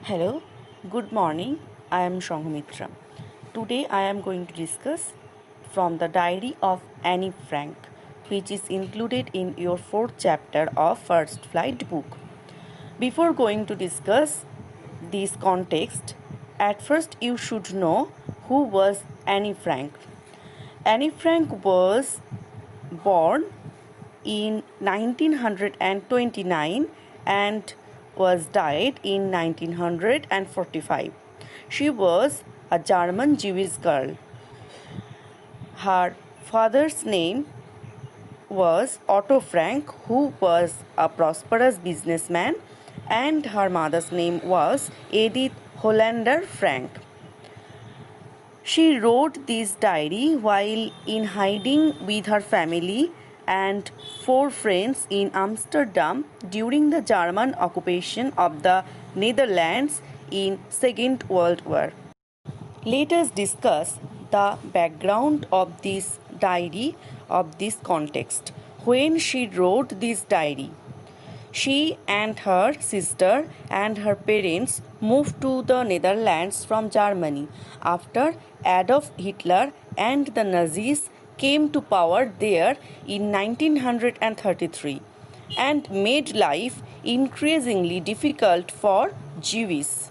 Hello, good morning. I am Shanghamitra. Today I am going to discuss from the diary of Annie Frank, which is included in your fourth chapter of First Flight book. Before going to discuss this context, at first you should know who was Annie Frank. Annie Frank was born in 1929 and was died in 1945. She was a German Jewish girl. Her father's name was Otto Frank, who was a prosperous businessman, and her mother's name was Edith Hollander Frank. She wrote this diary while in hiding with her family and 4 friends in Amsterdam during the German occupation of the Netherlands in Second World War. Let us discuss the background of this diary of this context. When she wrote this diary, she and her sister and her parents moved to the Netherlands from Germany after Adolf Hitler and the Nazis came to power there in 1933 and made life increasingly difficult for Jews.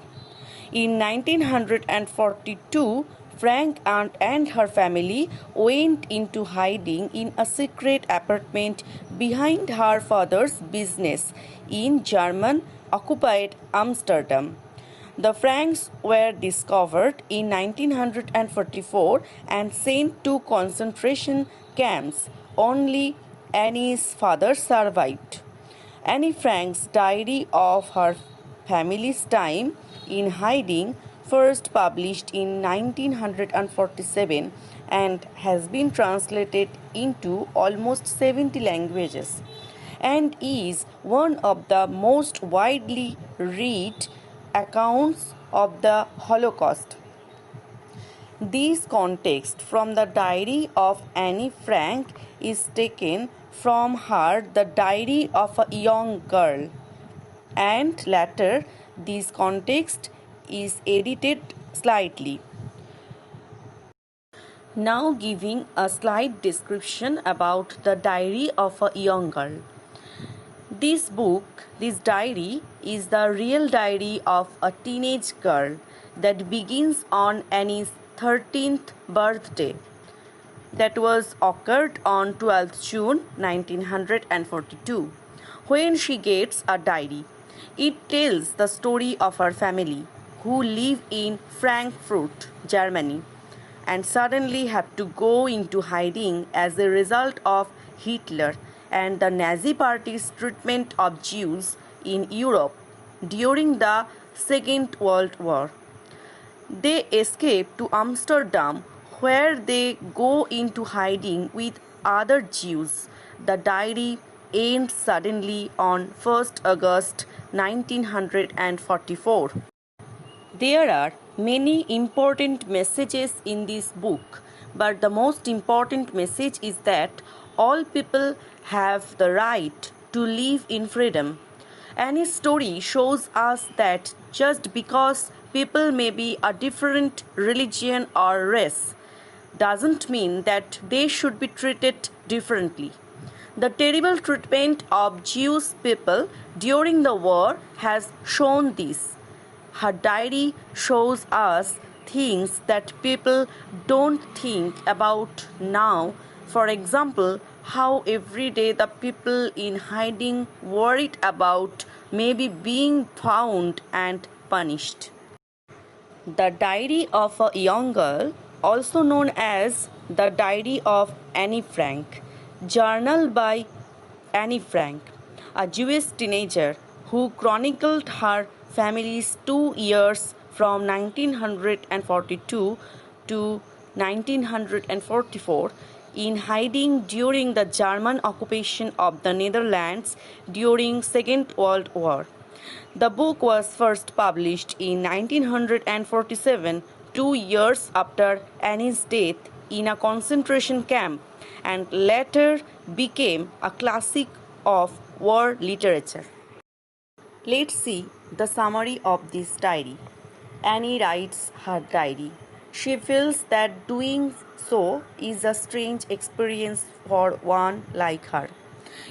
In 1942, Frank and her family went into hiding in a secret apartment behind her father's business in German-occupied Amsterdam. The Franks were discovered in 1944 and sent to concentration camps. Only Annie's father survived. Annie Frank's diary of her family's time in hiding first published in 1947 and has been translated into almost 70 languages and is one of the most widely read accounts of the Holocaust. This context from the diary of Annie Frank is taken from her The Diary of a Young Girl, and later this context is edited slightly. Now giving a slight description about The Diary of a Young Girl. This diary, is the real diary of a teenage girl that begins on Annie's 13th birthday. That was occurred on 12th June 1942, when she gets a diary. It tells the story of her family, who live in Frankfurt, Germany, and suddenly have to go into hiding as a result of Hitler and the Nazi Party's treatment of Jews in Europe during the Second World War. They escape to Amsterdam, where they go into hiding with other Jews. The diary ends suddenly on 1st August 1944. There are many important messages in this book, but the most important message is that all people have the right to live in freedom. Annie's story shows us that just because people may be a different religion or race doesn't mean that they should be treated differently. The terrible treatment of Jewish people during the war has shown this. Her diary shows us things that people don't think about now. For example, how every day the people in hiding worried about maybe being found and punished. The Diary of a Young Girl, also known as The Diary of Annie Frank, journal by Annie Frank, a Jewish teenager who chronicled her family's 2 years from 1942 to 1944 in hiding during the German occupation of the Netherlands during Second World War. The book was first published in 1947, 2 years after Annie's death in a concentration camp, and later became a classic of war literature. Let's see The summary of this diary. Annie writes her diary. She feels that doing so is a strange experience for one like her.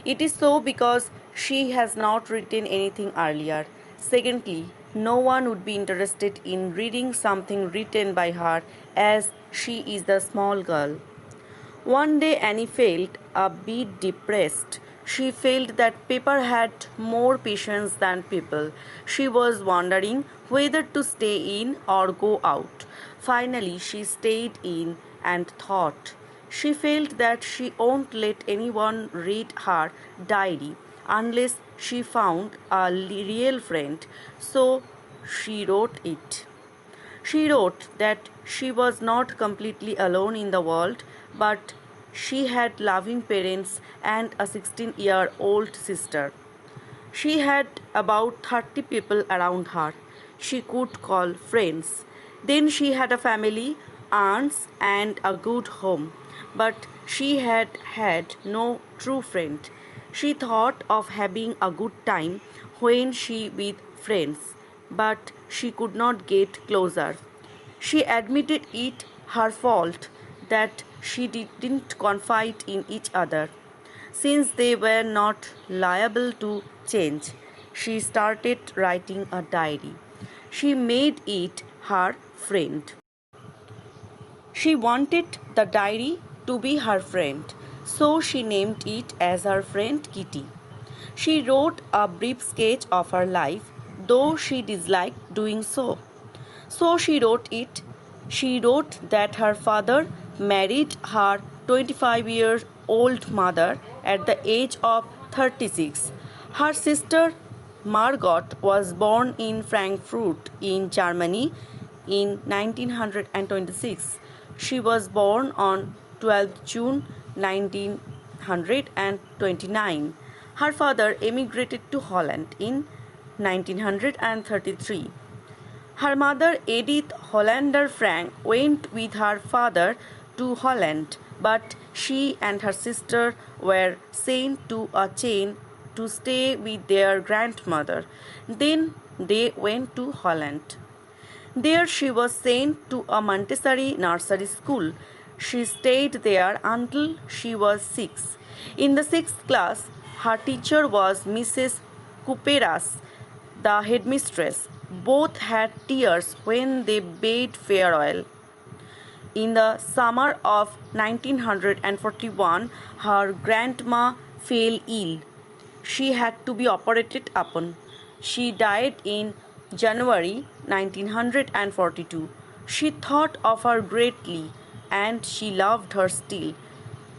It is so because she has not written anything earlier. Secondly, no one would be interested in reading something written by her as she is the small girl. One day Annie felt a bit depressed. She felt that paper had more patience than people. She was wondering whether to stay in or go out. Finally, she stayed in and thought. She felt that she won't let anyone read her diary unless she found a real friend. So she wrote it. She wrote that she was not completely alone in the world, but she had loving parents and a 16-year-old sister. She had about 30 people around her she could call friends. Then she had a family, aunts, and a good home. But she had had no true friend. She thought of having a good time when she with friends, but she could not get closer. She admitted it her fault that she didn't confide in each other. Since they were not liable to change, she started writing a diary. She made it her friend. She wanted the diary to be her friend, so she named it as her friend Kitty. She wrote a brief sketch of her life, though she disliked doing so. So she wrote it. She wrote that her father married her 25-year-old mother at the age of 36. Her sister Margot was born in Frankfurt in Germany in 1926. She was born on 12 June 1929. Her father emigrated to Holland in 1933. Her mother, Edith Hollander Frank, went with her father to Holland, but she and her sister were sent to a chain to stay with their grandmother. Then they went to Holland. There she was sent to a Montessori nursery school. She stayed there until she was 6. In the 6th class, her teacher was Mrs. Couperas, the headmistress. Both had tears when they bade farewell. In the summer of 1941, her grandma fell ill. She had to be operated upon. She died in January 1942. She thought of her greatly and she loved her still.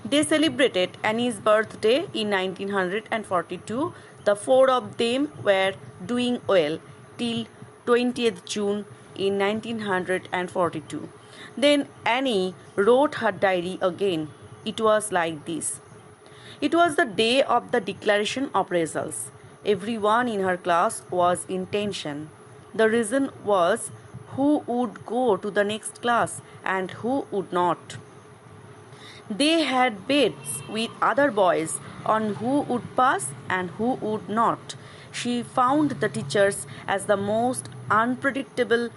They celebrated Annie's birthday in 1942. The four of them were doing well till 20th June in 1942. Then Annie wrote her diary again. It was like this. It was the day of the declaration of results. Everyone in her class was in tension. The reason was who would go to the next class and who would not. They had bets with other boys on who would pass and who would not. She found the teachers as the most unpredictable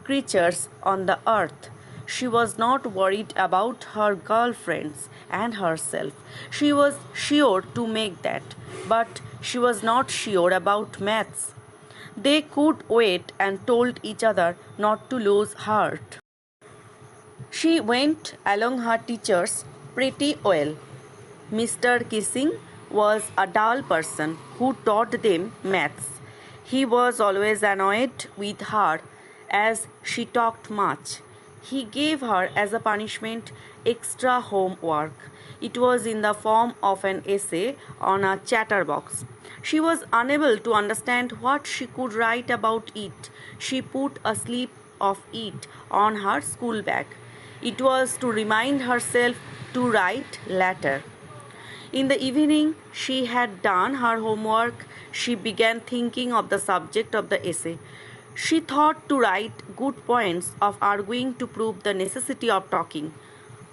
creatures on the earth. She was not worried about her girlfriends and herself. She was sure to make that, but she was not sure about maths. They could wait and told each other not to lose heart. She went along her teachers pretty well. Mr. Kissing was a dull person who taught them maths. He was always annoyed with her as she talked much. He gave her as a punishment extra homework. It was in the form of an essay on a chatterbox. She was unable to understand what she could write about it. She put a slip of it on her school bag. It was to remind herself to write later. In the evening she had done her homework, she began thinking of the subject of the essay. She thought to write good points of arguing to prove the necessity of talking.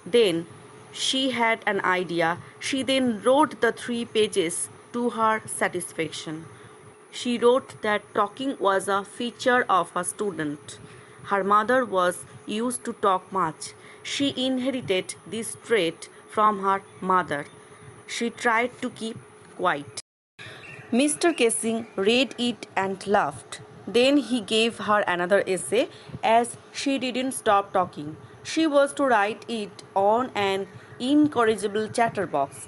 Then she had an idea. She then wrote the 3 pages to her satisfaction. She wrote that talking was a feature of a student. Her mother was used to talk much. She inherited this trait from her mother. She tried to keep quiet. Mr. Kessing read it and laughed. Then he gave her another essay as she didn't stop talking. She was to write it on an incorrigible chatterbox.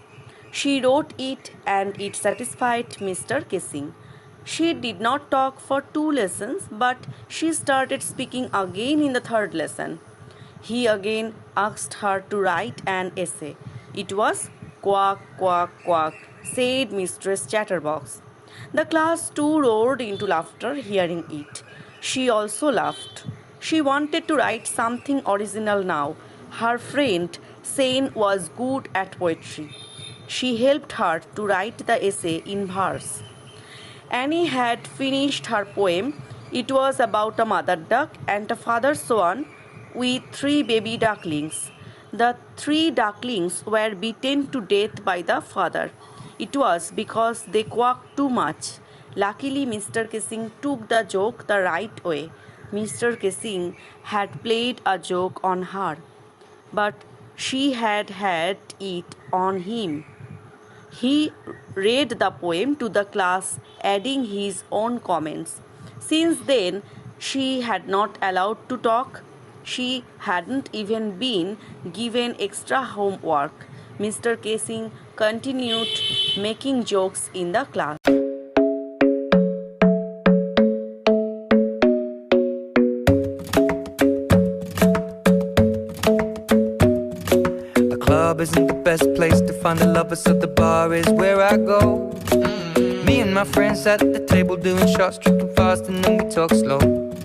She wrote it and it satisfied Mr. Kessing. She did not talk for 2 lessons, but she started speaking again in the 3rd lesson. He again asked her to write an essay. It was quack, quack, quack, said Mistress Chatterbox. The class too roared into laughter hearing it. She also laughed. She wanted to write something original now. Her friend Sane was good at poetry. She helped her to write the essay in verse. Annie had finished her poem. It was about a mother duck and a father swan with 3 baby ducklings. The 3 ducklings were beaten to death by the father. It was because they quacked too much. Luckily, Mr. Kessing took the joke the right way. Mr. Kessing had played a joke on her, but she had had it on him. He read the poem to the class, adding his own comments. Since then, she had not allowed to talk. She hadn't even been given extra homework. Mr. Kessing continued making jokes in the class. The club isn't the best place to find a lover, so the bar is where I go. Me and my friends sat at the table doing shots, tripping fast, and then we talk slow.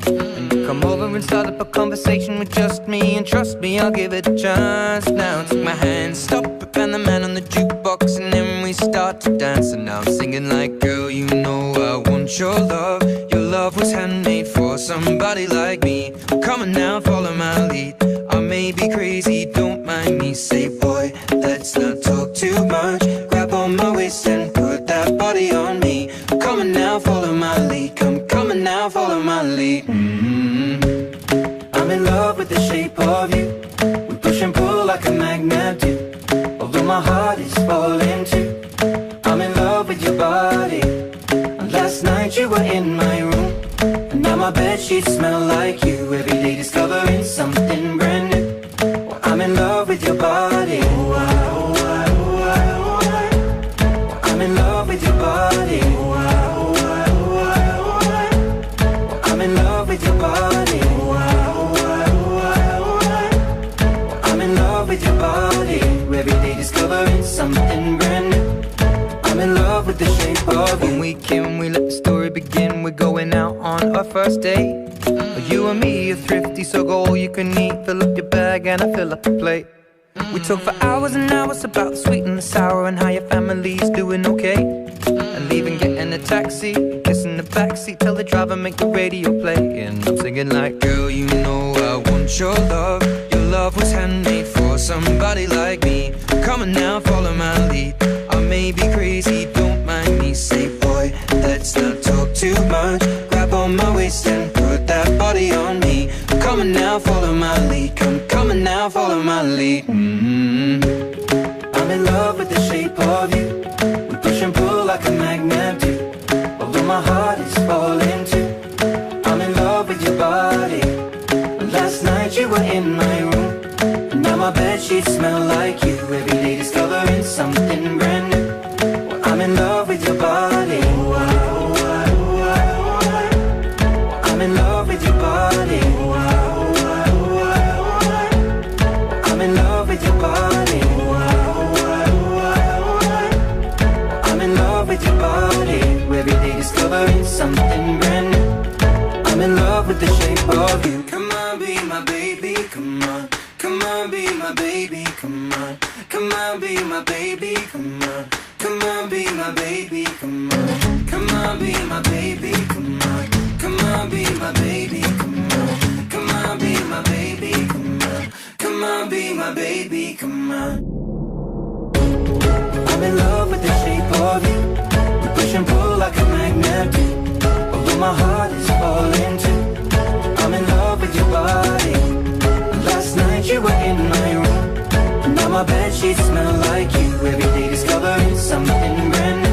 And you come over and start up a conversation with just me, and trust me, I'll give it a chance. Now take my hand, stop it, and the man on the jukebox, and then we start to dance. And now I'm singing like, girl, you know I want your love. Your love was handmade for somebody like me. Come on now, follow my lead. I may be crazy, don't mind me. Say, boy, let's not talk too much. Grab on my waist and put that body on me. Come on now, follow my lead. Come on now, follow my lead. I'm in love with the shape of you. We push and pull like a magnet do. Although my heart is falling too. I'm in love with your body. And last night you were in my room, and now my bedsheets smell like you. Every day discovering something brand new. Well, I'm in love with your body. I'm in love with your body. I'm in love with your body. I'm in love with your body. Every day discovering something brand new. I'm in love with the shape of you. When we came, we let the story begin. We're going out on our first date. You and me are thrifty, so go all you can eat. Fill up your bag and I fill up the plate. We talk for hours and hours about the sweet and the sour, and how your family's doing okay. And leaving, getting a taxi, kissing the backseat, tell the driver make the radio play. And I'm singing like, girl, you know I want your love. Your love was handmade for somebody like me. Come on now, follow my lead. I may be crazy, don't mind me. Say, boy, let's not talk too much. Grab on my waist and put that body on me. Come on now, follow my lead. Come on now, follow my lead. I'm in love with the shape of you. We push and pull like a magnet do. Although my heart is falling too. I'm in love with your body. Last night you were in my room, and now my bedsheets smell like you. Every day discovering something brand new. Well, I'm in love with your body. I'm in love with your body. I'm in love with your body. I'm in love with your body. Every day discovering something brand new. I'm in love with the shape of you. Come on, be my baby, come on. Come on, be my baby, come on. Come on, be my baby, come on. Come on, be my baby, come on. Come on, be my baby, come on. Come on, be my baby, come on. Come on, be my baby, come on. Come on, be my baby, come on. I'm in love with the shape of you. We push and pull like a magnet do. my heart is falling too. I'm in love with your body. Last night you were in my room. Now my bedsheets smell like you. Every day discovering something brand new.